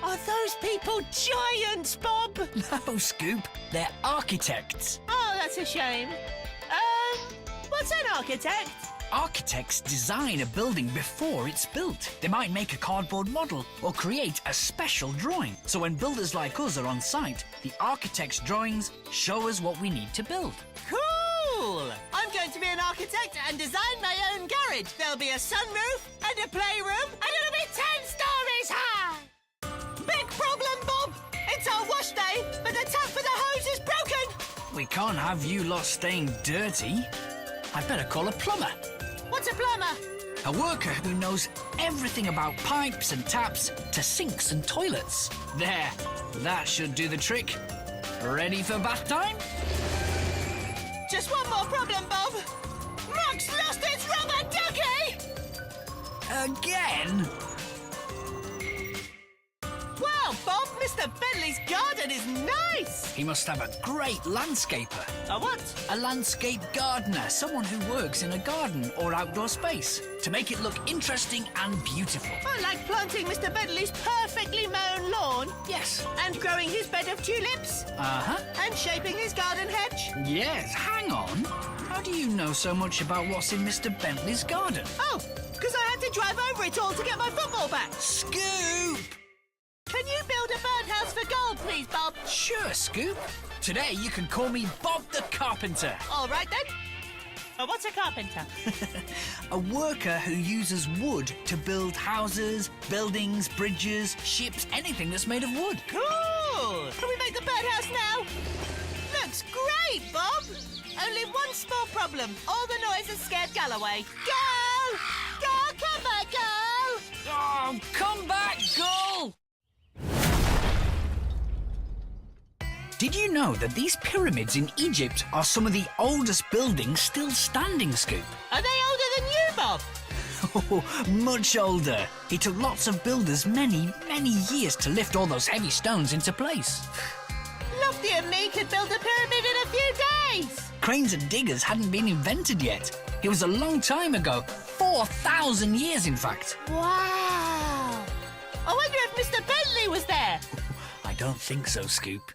Are those people giants, Bob? No, Scoop. They're architects. Oh, that's a shame. What's an architect? Architects design a building before it's built. They might make a cardboard model or create a special drawing. So when builders like us are on site, the architect's drawings show us what we need to build. Cool! I'm going to be an architect and design my own garage. There'll be a sunroof and a playroom, and it'll be 10 stories high! Big problem, Bob! It's our wash day, but the tap for the hose is broken! We can't have you lot staying dirty. I'd better call a plumber. What's a plumber? A worker who knows everything about pipes and taps to sinks and toilets. There, that should do the trick. Ready for bath time? Just one more problem, Bob. Mark's lost his rubber ducky! Again? Wow, Bob, Mr. Bentley's garden is nice! He must have a great landscaper. A what? A landscape gardener, someone who works in a garden or outdoor space to make it look interesting and beautiful. I like planting Mr. Bentley's perfectly mown lawn. Yes. And growing his bed of tulips. Uh-huh. And shaping his garden hedge. Yes, hang on. How do you know so much about what's in Mr. Bentley's garden? Oh, because I had to drive over it all to get my football back. Scoop! Can you build a birdhouse for gold, please, Bob? Sure, Scoop. Today you can call me Bob the Carpenter. All right, then. What's a carpenter? A worker who uses wood to build houses, buildings, bridges, ships, anything that's made of wood. Cool! Can we make the birdhouse now? Looks great, Bob. Only one small problem. All the noise has scared Galloway. Go! Go! Come back, go! Oh, come back, Gull! Did you know that these pyramids in Egypt are some of the oldest buildings still standing, Scoop? Are they older than you, Bob? Oh, much older. It took lots of builders many, many years to lift all those heavy stones into place. Lofty and me could build a pyramid in a few days. Cranes and diggers hadn't been invented yet. It was a long time ago. 4,000 years, in fact. Wow. I wonder if Mr. Bentley was there. I don't think so, Scoop.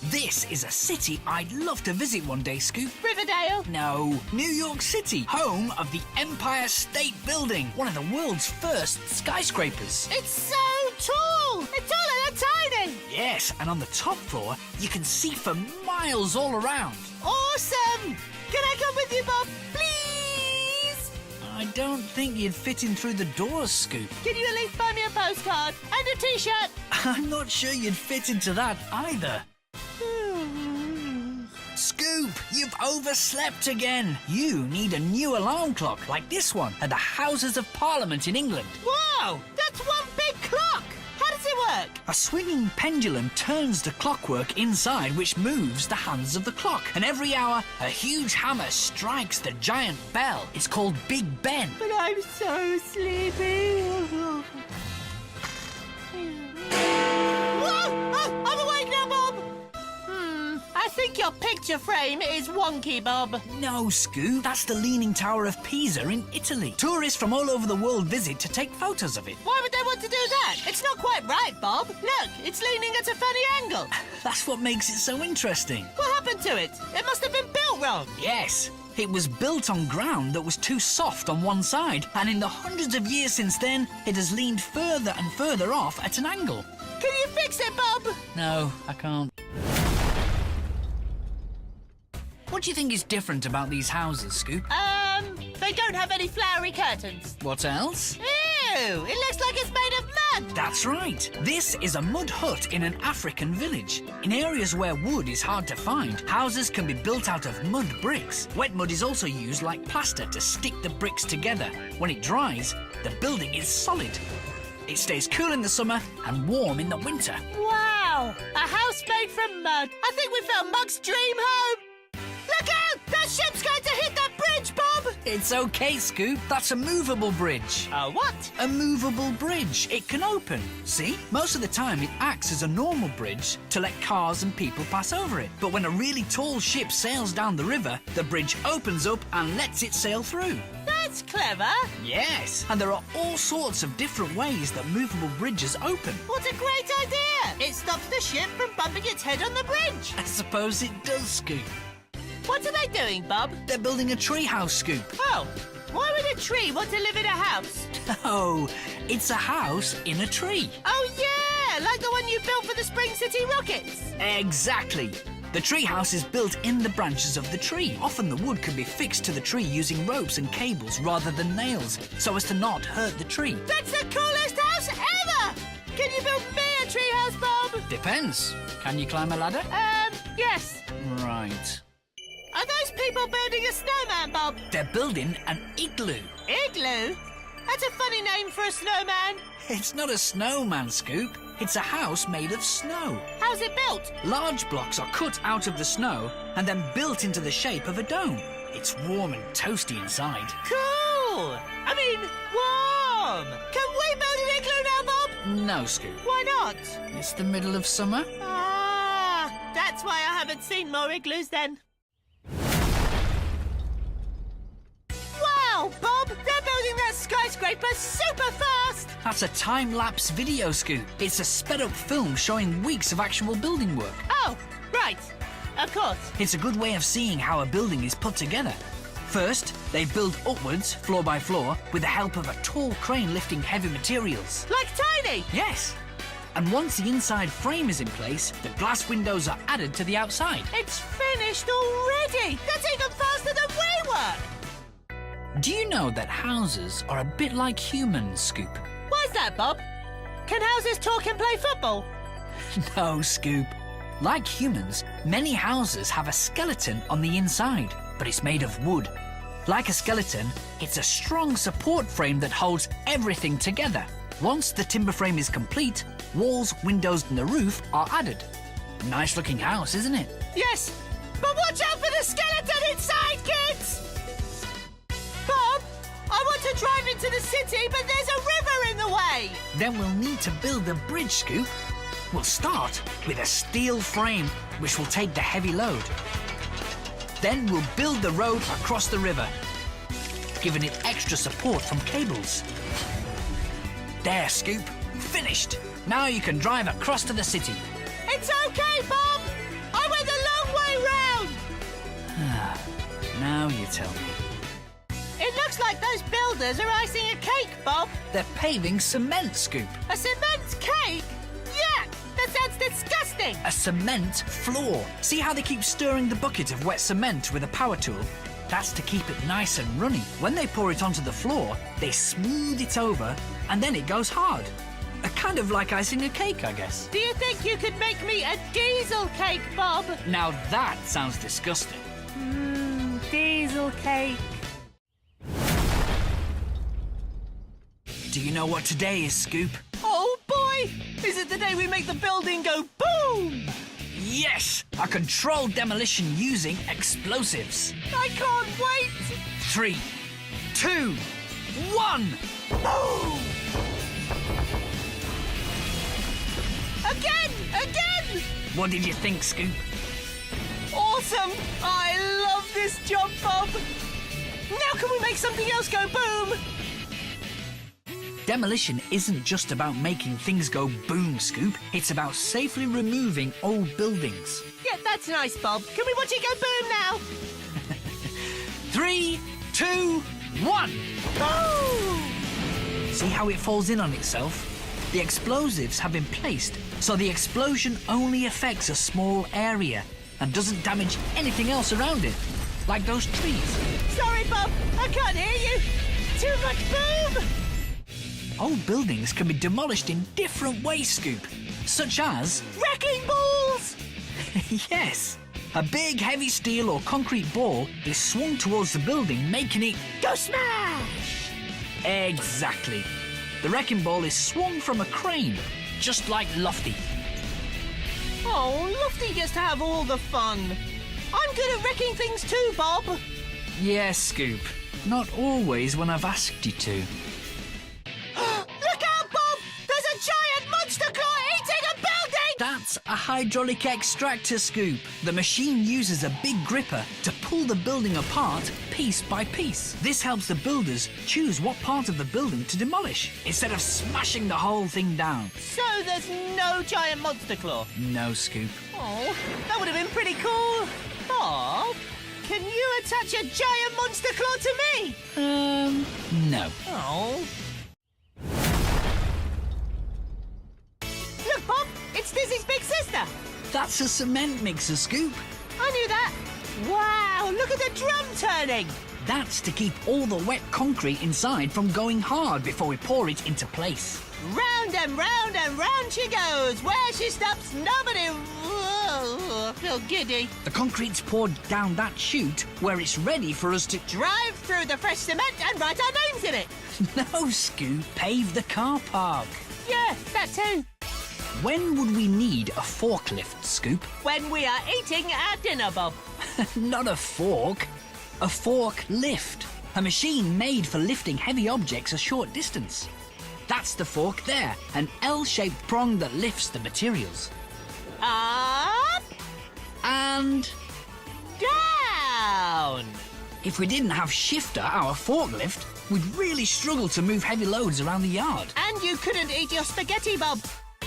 This is a city I'd love to visit one day, Scoop. Riverdale? No, New York City, home of the Empire State Building, one of the world's first skyscrapers. It's so tall! It's taller than tiny! Yes, and on the top floor, you can see for miles all around. Awesome! Can I come with you, Bob, please? I don't think you'd fit in through the doors, Scoop. Can you at least buy me a postcard and a T-shirt? I'm not sure you'd fit into that either. Scoop, you've overslept again. You need a new alarm clock like this one at the Houses of Parliament in England. Wow, that's one big clock. How does it work? A swinging pendulum turns the clockwork inside, which moves the hands of the clock. And every hour, a huge hammer strikes the giant bell. It's called Big Ben. But I'm so sleepy. Whoa! Oh, I'm awake now, Bob. I think your picture frame is wonky, Bob. No, Scoop. That's the Leaning Tower of Pisa in Italy. Tourists from all over the world visit to take photos of it. Why would they want to do that? It's not quite right, Bob. Look, it's leaning at a funny angle. That's what makes it so interesting. What happened to it? It must have been built wrong. Yes. It was built on ground that was too soft on one side, and in the hundreds of years since then, it has leaned further and further off at an angle. Can you fix it, Bob? No, I can't. What do you think is different about these houses, Scoop? They don't have any flowery curtains. What else? Ew! It looks like it's made of mud. That's right. This is a mud hut in an African village. In areas where wood is hard to find, houses can be built out of mud bricks. Wet mud is also used like plaster to stick the bricks together. When it dries, the building is solid. It stays cool in the summer and warm in the winter. Wow! A house made from mud. I think we found Mug's dream home. Look out! That ship's going to hit that bridge, Bob! It's okay, Scoop. That's a movable bridge. A what? A movable bridge. It can open. See? Most of the time, it acts as a normal bridge to let cars and people pass over it. But when a really tall ship sails down the river, the bridge opens up and lets it sail through. That's That's clever. Yes, and there are all sorts of different ways that movable bridges open. What a great idea. It stops the ship from bumping its head on the bridge. I suppose it does, Scoop. What are they doing, Bob? They're building a treehouse, Scoop. Oh, why would a tree want to live in a house? Oh, it's a house in a tree. Oh, yeah, like the one you built for the Spring City Rockets. Exactly. The treehouse is built in the branches of the tree. Often the wood can be fixed to the tree using ropes and cables rather than nails, so as to not hurt the tree. That's the coolest house ever! Can you build me a treehouse, Bob? Depends. Can you climb a ladder? Yes. Right. Are those people building a snowman, Bob? They're building an igloo. Igloo? That's a funny name for a snowman. It's not a snowman, Scoop. It's a house made of snow. How's it built? Large blocks are cut out of the snow and then built into the shape of a dome. It's warm and toasty inside. Cool! I mean, warm! Can we build an igloo now, Bob? No, Scoop. Why not? It's the middle of summer. Ah, that's why I haven't seen more igloos then. Wow, Bob! They're building that skyscraper super fast! That's a time-lapse video, Scoop. It's a sped-up film showing weeks of actual building work. Oh, right. Of course. It's a good way of seeing how a building is put together. First, they build upwards, floor by floor, with the help of a tall crane lifting heavy materials. Like Tiny? Yes. And once the inside frame is in place, the glass windows are added to the outside. It's finished already! That's even faster than we were! Do you know that houses are a bit like humans, Scoop? Why's that, Bob? Can houses talk and play football? No, Scoop. Like humans, many houses have a skeleton on the inside, but it's made of wood. Like a skeleton, it's a strong support frame that holds everything together. Once the timber frame is complete, walls, windows and the roof are added. Nice looking house, isn't it? Yes, but watch out for the skeleton inside, kids! Bob, I want to drive into the city, but there's a river in the way! Then we'll need to build a bridge, Scoop. We'll start with a steel frame, which will take the heavy load. Then we'll build the road across the river, giving it extra support from cables. There, Scoop. Finished. Now you can drive across to the city. It's okay, Bob! I went the long way round! Now you tell me. It looks like those builders are icing a cake, Bob. They're paving cement, Scoop. A cement cake? Yuck! That sounds disgusting! A cement floor. See how they keep stirring the bucket of wet cement with a power tool? That's to keep it nice and runny. When they pour it onto the floor, they smooth it over and then it goes hard. Kind of like icing a cake, I guess. Do you think you could make me a diesel cake, Bob? Now that sounds disgusting. Diesel cake. Do you know what today is, Scoop? Oh boy! Is it the day we make the building go boom? Yes! A controlled demolition using explosives. I can't wait! 3, 2, 1! Boom! Again! What did you think, Scoop? Awesome! I love this job, Bob! Now can we make something else go boom? Demolition isn't just about making things go boom, Scoop. It's about safely removing old buildings. Yeah, that's nice, Bob. Can we watch it go boom now? 3, 2, 1! Boom! See how it falls in on itself? The explosives have been placed, so the explosion only affects a small area and doesn't damage anything else around it, like those trees. Sorry, Bob, I can't hear you. Too much boom! Old buildings can be demolished in different ways, Scoop, such as... Wrecking balls! Yes! A big, heavy steel or concrete ball is swung towards the building, making it... Go smash! Exactly. The wrecking ball is swung from a crane, just like Lofty. Oh, Lofty gets to have all the fun. I'm good at wrecking things too, Bob. Yes, Scoop. Not always when I've asked you to. Look out, Bob! There's a giant monster claw eating a building! That's a hydraulic extractor scoop. The machine uses a big gripper to pull the building apart piece by piece. This helps the builders choose what part of the building to demolish, instead of smashing the whole thing down. So there's no giant monster claw? No, Scoop. Oh, that would have been pretty cool. Bob, can you attach a giant monster claw to me? No. Oh. Look, Bob, it's Dizzy's big sister. That's a cement mixer, Scoop. I knew that. Wow, look at the drum turning. That's to keep all the wet concrete inside from going hard before we pour it into place. Round and round she goes. Where she stops, nobody... Whoa, I feel giddy. The concrete's poured down that chute where it's ready for us to... Drive through the fresh cement and write our names in it. No, Scoop. Pave the car park. Yeah, that too. When would we need a forklift, Scoop? When we are eating our dinner, Bob. Not a fork. A fork lift. A machine made for lifting heavy objects a short distance. That's the fork there, an L-shaped prong that lifts the materials. Up And down. if we didn't have Shifter, our forklift, we'd really struggle to move heavy loads around the yard. And you couldn't eat your spaghetti, Bob.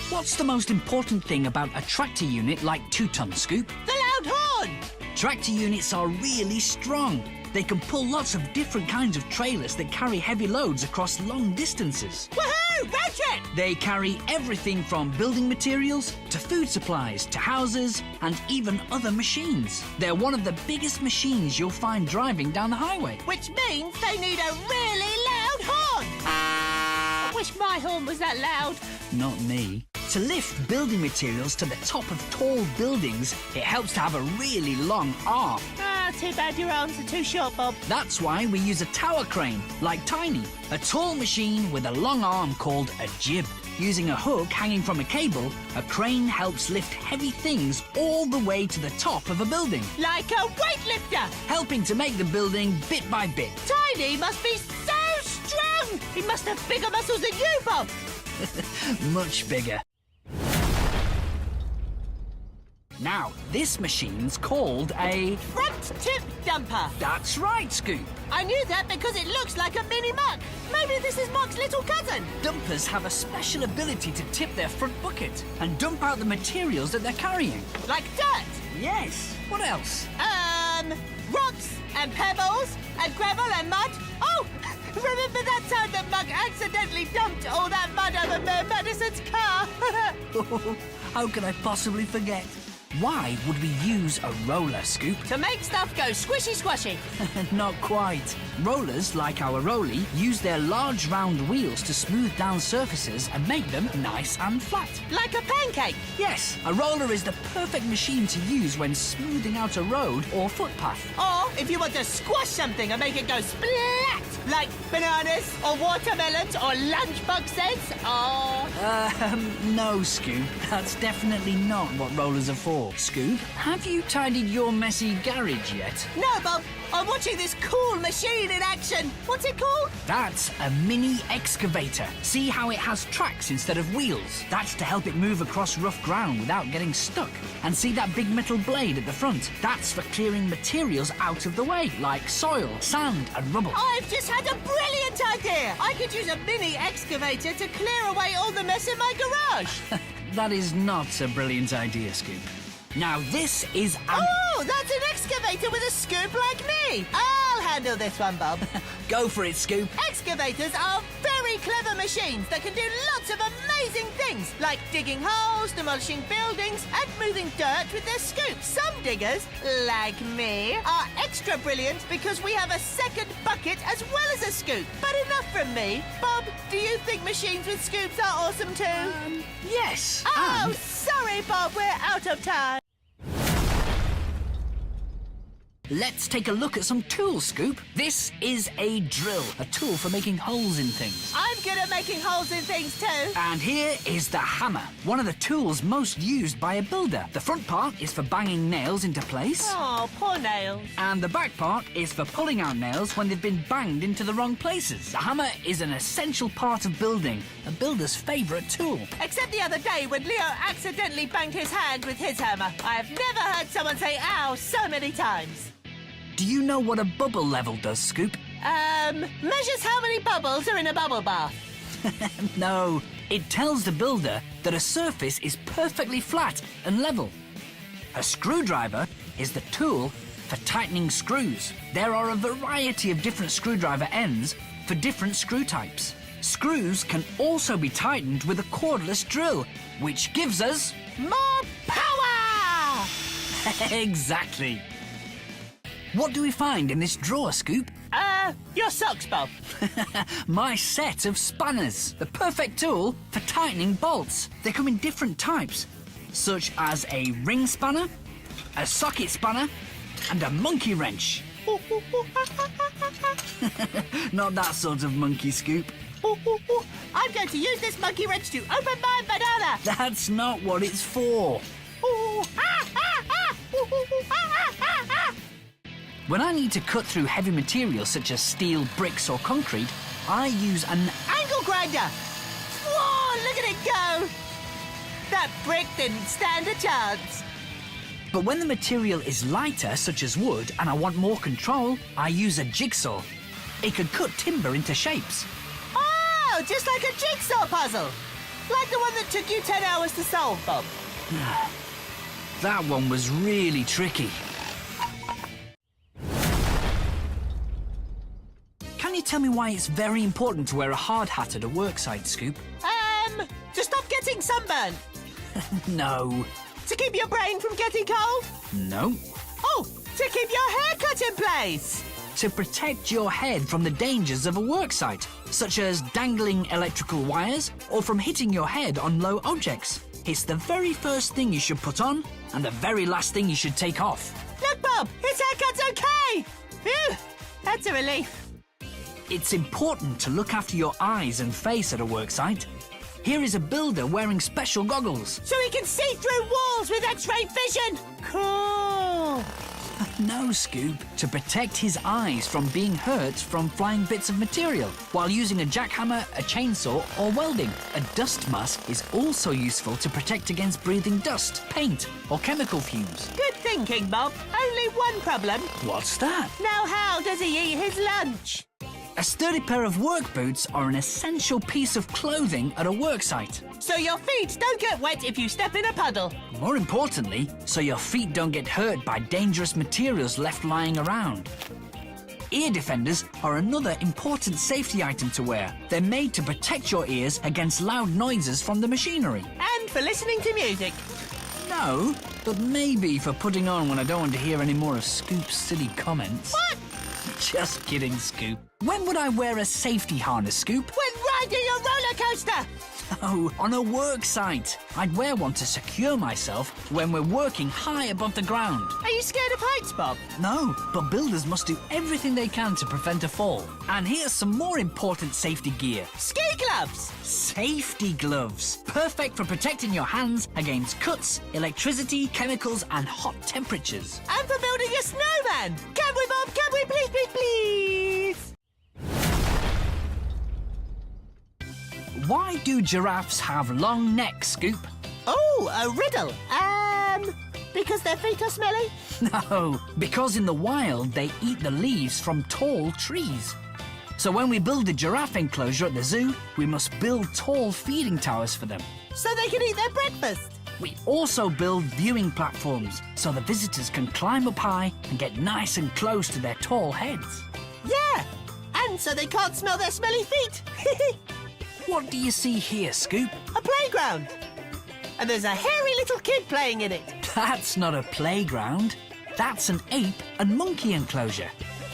What's the most important thing about a tractor unit like 2-ton, Scoop? The loud horn. Tractor units are really strong. They can pull lots of different kinds of trailers that carry heavy loads across long distances. Woohoo! Road trip! They carry everything from building materials to food supplies to houses and even other machines. They're one of the biggest machines you'll find driving down the highway. Which means they need a really loud horn. I wish my horn was that loud. Not me. To lift building materials to the top of tall buildings, it helps to have a really long arm. Ah, too bad your arms are too short, Bob. That's why we use a tower crane, like Tiny, a tall machine with a long arm called a jib. Using a hook hanging from a cable, a crane helps lift heavy things all the way to the top of a building, Like a weightlifter. helping to make the building bit by bit. Tiny must be so strong. He must have bigger muscles than you, Bob. Much bigger. Now, this machine's called a... Front tip dumper. That's right, Scoop. I knew that because it looks like a mini muck. Maybe this is Muck's little cousin. Dumpers have a special ability to tip their front bucket and dump out the materials that they're carrying. Like dirt. Yes. What else? Rocks and pebbles and gravel and mud. Oh, remember that time that Muck accidentally dumped all that mud over Madison's car? How can I possibly forget? Why would we use a roller, Scoop? To make stuff go squishy squashy. Not quite. Rollers, like our Rolly, use their large round wheels to smooth down surfaces and make them nice and flat. Like a pancake. Yes, a roller is the perfect machine to use when smoothing out a road or footpath. Or if you want to squash something and make it go splat. Like bananas or watermelons or lunchbox heads or... No, Scoop. That's definitely not what rollers are for. Scoop, have you tidied your messy garage yet? No, Bob. I'm watching this cool machine in action. What's it called? That's a mini excavator. See how it has tracks instead of wheels? That's to help it move across rough ground without getting stuck. And see that big metal blade at the front? That's for clearing materials out of the way, like soil, sand and rubble. I've just had a brilliant idea. I could use a mini excavator to clear away all the mess in my garage. That is not a brilliant idea, Scoop. Now this is Oh, that's an excavator with a scoop like me. I'll handle this one, Bob. Go for it, Scoop. Excavators are very clever machines that can do lots of amazing things, like digging holes, demolishing buildings, and moving dirt with their scoops. Some diggers, like me, are extra brilliant because we have a second bucket as well as a scoop. But enough from me. Bob, do you think machines with scoops are awesome too? Yes. Oh, and sorry, Bob, we're out of time. Let's take a look at some tools, Scoop. This is a drill, a tool for making holes in things. I'm good at making holes in things too. And here is the hammer, one of the tools most used by a builder. The front part is for banging nails into place. Oh, poor nails. And the back part is for pulling out nails when they've been banged into the wrong places. The hammer is an essential part of building, a builder's favourite tool. Except the other day when Leo accidentally banged his hand with his hammer. I have never heard someone say ow so many times. Do you know what a bubble level does, Scoop? Measures how many bubbles are in a bubble bath. No, it tells the builder that a surface is perfectly flat and level. A screwdriver is the tool for tightening screws. There are a variety of different screwdriver ends for different screw types. Screws can also be tightened with a cordless drill, which gives us More power! exactly. What do we find in this drawer, Scoop? Your socks, Bob. My set of spanners, the perfect tool for tightening bolts. They come in different types, such as a ring spanner, a socket spanner, and a monkey wrench. Not that sort of monkey, Scoop. I'm going to use this monkey wrench to open my banana. That's not what it's for. When I need to cut through heavy materials such as steel, bricks or concrete, I use an Angle grinder. Whoa, look at it go. That brick didn't stand a chance. But when the material is lighter, such as wood, and I want more control, I use a jigsaw. It can cut timber into shapes. Oh, just like a jigsaw puzzle. Like the one that took you 10 hours to solve, Bob. That one was really tricky. Can you tell me why it's very important to wear a hard hat at a worksite, Scoop? To stop getting sunburned. No. To keep your brain from getting cold. No. Oh, to keep your hair cut in place. To protect your head from the dangers of a worksite, such as dangling electrical wires or from hitting your head on low objects. It's the very first thing you should put on and the very last thing you should take off. Look, Bob, his haircut's okay. Phew, that's a relief. It's important to look after your eyes and face at a worksite. Here is a builder wearing special goggles. So he can see through walls with X-ray vision. Cool. No, Scoop, to protect his eyes from being hurt from flying bits of material while using a jackhammer, a chainsaw or welding. A dust mask is also useful to protect against breathing dust, paint or chemical fumes. Good thinking, Bob. Only one problem. What's that? Now how does he eat his lunch? A sturdy pair of work boots are an essential piece of clothing at a worksite. So your feet don't get wet if you step in a puddle. More importantly, so your feet don't get hurt by dangerous materials left lying around. Ear defenders are another important safety item to wear. They're made to protect your ears against loud noises from the machinery. And for listening to music. No, but maybe for putting on when I don't want to hear any more of Scoop's silly comments. What? Just kidding, Scoop. When would I wear a safety harness, Scoop? When riding a roller coaster. Oh, on a work site. I'd wear one to secure myself when we're working high above the ground. Are you scared of heights, Bob? No, but builders must do everything they can to prevent a fall. And here's some more important safety gear. Ski gloves. Safety gloves. Perfect for protecting your hands against cuts, electricity, chemicals and hot temperatures. And for building a snowman. Can we, Bob? Can we please, please, please? Why do giraffes have long necks, Scoop? Oh, a riddle. Because their feet are smelly? No, because in the wild they eat the leaves from tall trees. So when we build a giraffe enclosure at the zoo, we must build tall feeding towers for them. So they can eat their breakfast. We also build viewing platforms so the visitors can climb up high and get nice and close to their tall heads. Yeah, and so they can't smell their smelly feet. What do you see here, Scoop? A playground. And there's a hairy little kid playing in it. That's not a playground. That's an ape and monkey enclosure.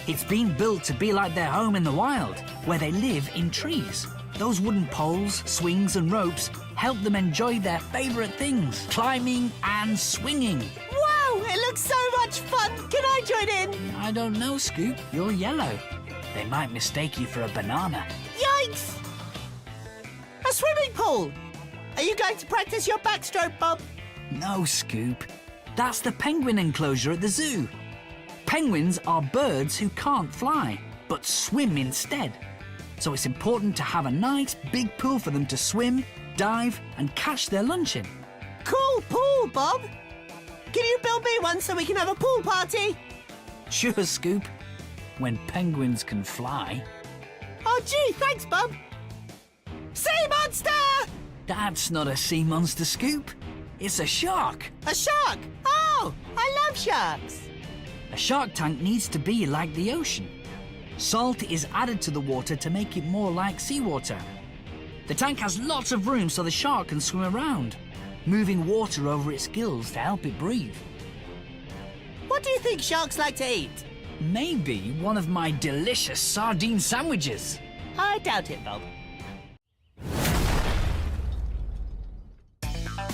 It's been built to be like their home in the wild, where they live in trees. Those wooden poles, swings and ropes help them enjoy their favourite things, climbing and swinging. Wow, Oh, it looks so much fun. Can I join in? I don't know, Scoop. You're yellow. They might mistake you for a banana. Yikes! A swimming pool. Are you going to practice your backstroke, Bob? No, Scoop. That's the penguin enclosure at the zoo. Penguins are birds who can't fly, but swim instead. So it's important to have a nice big pool for them to swim, dive, and catch their lunch in. Cool pool, Bob. Can you build me one so we can have a pool party? Sure, Scoop. When penguins can fly. Oh, gee, thanks, Bob. Sea monster! That's not a sea monster, Scoop. It's a shark. A shark? Oh, I love sharks. A shark tank needs to be like the ocean. Salt is added to the water to make it more like seawater. The tank has lots of room so the shark can swim around, moving water over its gills to help it breathe. What do you think sharks like to eat? Maybe one of my delicious sardine sandwiches. I doubt it, Bob.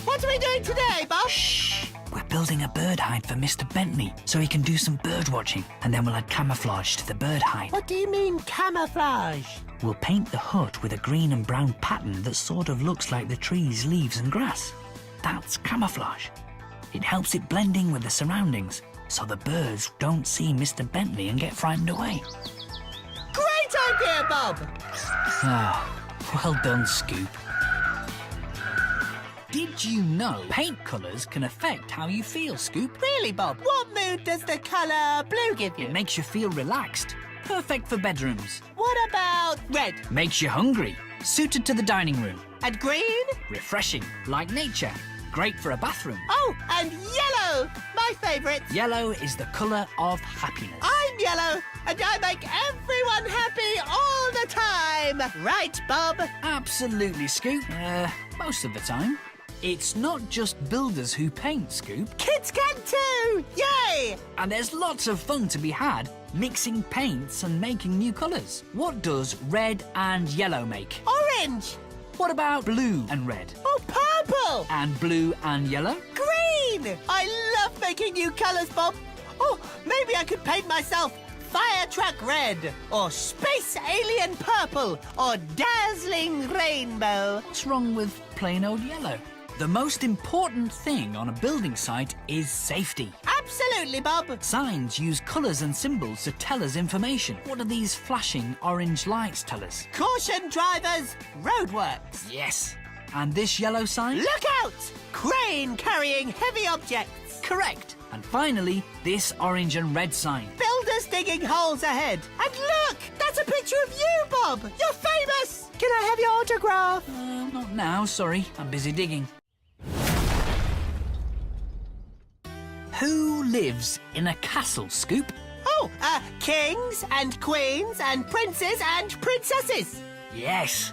What are we doing today, Bob? Shh! We're building a bird hide for Mr. Bentley so he can do some bird watching, and then we'll add camouflage to the bird hide. What do you mean, camouflage? We'll paint the hut with a green and brown pattern that sort of looks like the trees, leaves and grass. That's camouflage. It helps it blend in with the surroundings so the birds don't see Mr. Bentley and get frightened away. Great idea, Bob! Ah, well done, Scoop. Did you know paint colours can affect how you feel, Scoop? Really, Bob? What mood does the colour blue give you? It makes you feel relaxed. Perfect for bedrooms. What about red? Makes you hungry. Suited to the dining room. And green? Refreshing, like nature. Great for a bathroom. Oh, and yellow! My favourite. Yellow is the colour of happiness. I'm yellow, and I make everyone happy all the time. Right, Bob? Absolutely, Scoop. Most of the time. It's not just builders who paint, Scoop. Kids can too! Yay! And there's lots of fun to be had mixing paints and making new colours. What does red and yellow make? Orange! What about blue and red? Oh, purple! And blue and yellow? Green! I love making new colours, Bob. Oh, maybe I could paint myself fire truck red, or space alien purple, or dazzling rainbow. What's wrong with plain old yellow? The most important thing on a building site is safety. Absolutely, Bob. Signs use colours and symbols to tell us information. What do these flashing orange lights tell us? Caution, drivers! Roadworks. Yes. And this yellow sign? Look out! Crane carrying heavy objects. Correct. And finally, this orange and red sign. Builders digging holes ahead. And look! That's a picture of you, Bob! You're famous! Can I have your autograph? Not now, sorry. I'm busy digging. Who lives in a castle, Scoop? Oh, kings and queens and princes and princesses. Yes.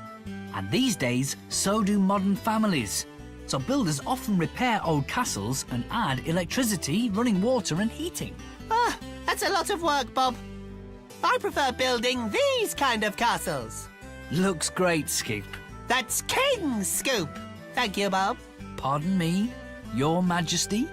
And these days, so do modern families. So builders often repair old castles and add electricity, running water and heating. Ah, that's a lot of work, Bob. I prefer building these kind of castles. Looks great, Scoop. That's King's Scoop. Thank you, Bob. Pardon me, Your Majesty?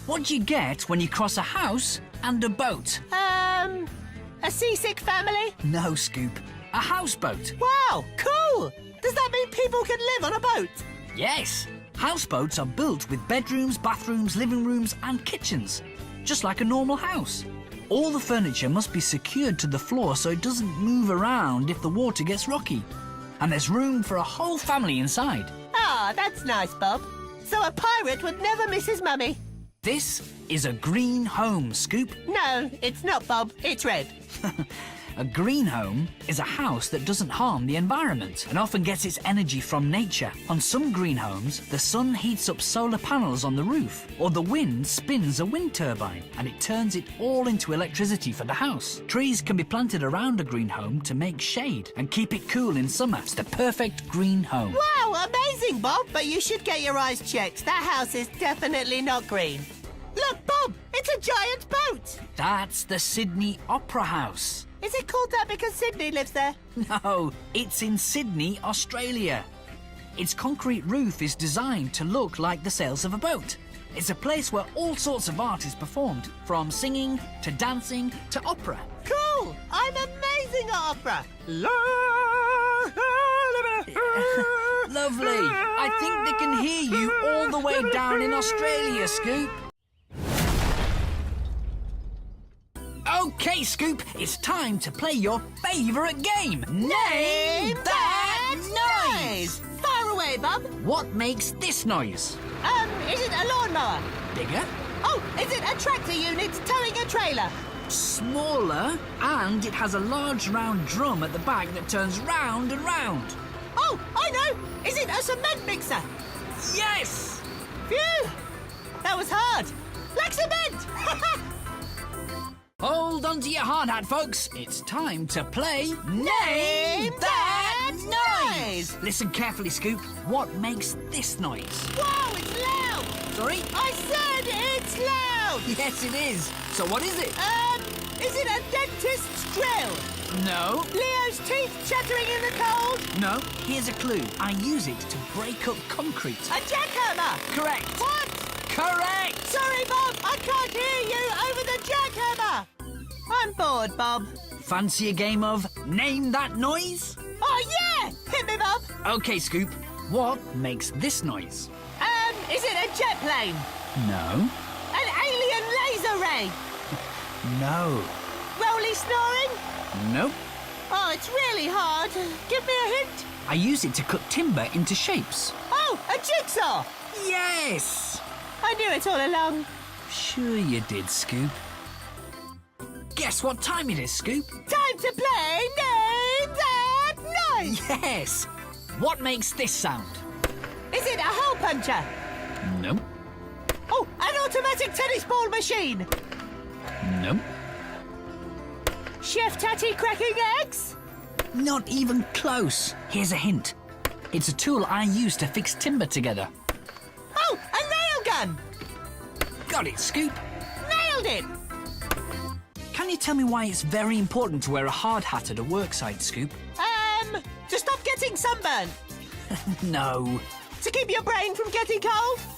What do you get when you cross a house and a boat? A seasick family? No, Scoop. A houseboat. Wow, cool! Does that mean people can live on a boat? Yes. Houseboats are built with bedrooms, bathrooms, living rooms and kitchens, just like a normal house. All the furniture must be secured to the floor so it doesn't move around if the water gets rocky. And there's room for a whole family inside. Ah, that's nice, Bob. So a pirate would never miss his mummy. This is a green home, Scoop. No, it's not, Bob. It's red. A green home is a house that doesn't harm the environment and often gets its energy from nature. On some green homes, the sun heats up solar panels on the roof, or the wind spins a wind turbine and it turns it all into electricity for the house. Trees can be planted around a green home to make shade and keep it cool in summer. It's the perfect green home. Wow, amazing, Bob. But you should get your eyes checked. That house is definitely not green. Look, Bob, it's a giant boat. That's the Sydney Opera House. Is it called that because Sydney lives there? No, it's in Sydney, Australia. Its concrete roof is designed to look like the sails of a boat. It's a place where all sorts of art is performed, from singing to dancing to opera. Cool! I'm amazing at opera. Lovely. I think they can hear you all the way down in Australia, Scoop. OK, Scoop, it's time to play your favourite game. Name that noise! Fire away, Bob. What makes this noise? Is it a lawnmower? Bigger? Oh, is it a tractor unit towing a trailer? Smaller, and it has a large round drum at the back that turns round and round. Oh, I know! Is it a cement mixer? Yes! Phew! That was hard. Like cement! Hold on to your hard hat, folks. It's time to play Name That Noise! Listen carefully, Scoop. What makes this noise? Whoa, it's loud! Sorry? I said it's loud! Yes, it is. So what is it? Is it a dentist's drill? No. Leo's teeth chattering in the cold? No. Here's a clue. I use it to break up concrete. A jackhammer? Correct. What? Correct! Sorry, Bob, I can't hear you over the jackhammer. I'm bored, Bob. Fancy a game of Name That Noise? Oh, yeah! Hit me, Bob. OK, Scoop. What makes this noise? Is it a jet plane? No. An alien laser ray? No. Rolly snoring? Nope. Oh, it's really hard. Give me a hint. I use it to cut timber into shapes. Oh, a jigsaw. Yes! I knew it all along. Sure you did, Scoop. Guess what time it is, Scoop? Time to play Name That Noise. Yes! What makes this sound? Is it a hole puncher? Nope. Oh, an automatic tennis ball machine. Nope. Chef Tatty cracking eggs? Not even close. Here's a hint. It's a tool I use to fix timber together. Oh, a nail gun. Got it, Scoop. Nailed it. Can you tell me why it's very important to wear a hard hat at a worksite, Scoop? To stop getting sunburned. No. To keep your brain from getting cold.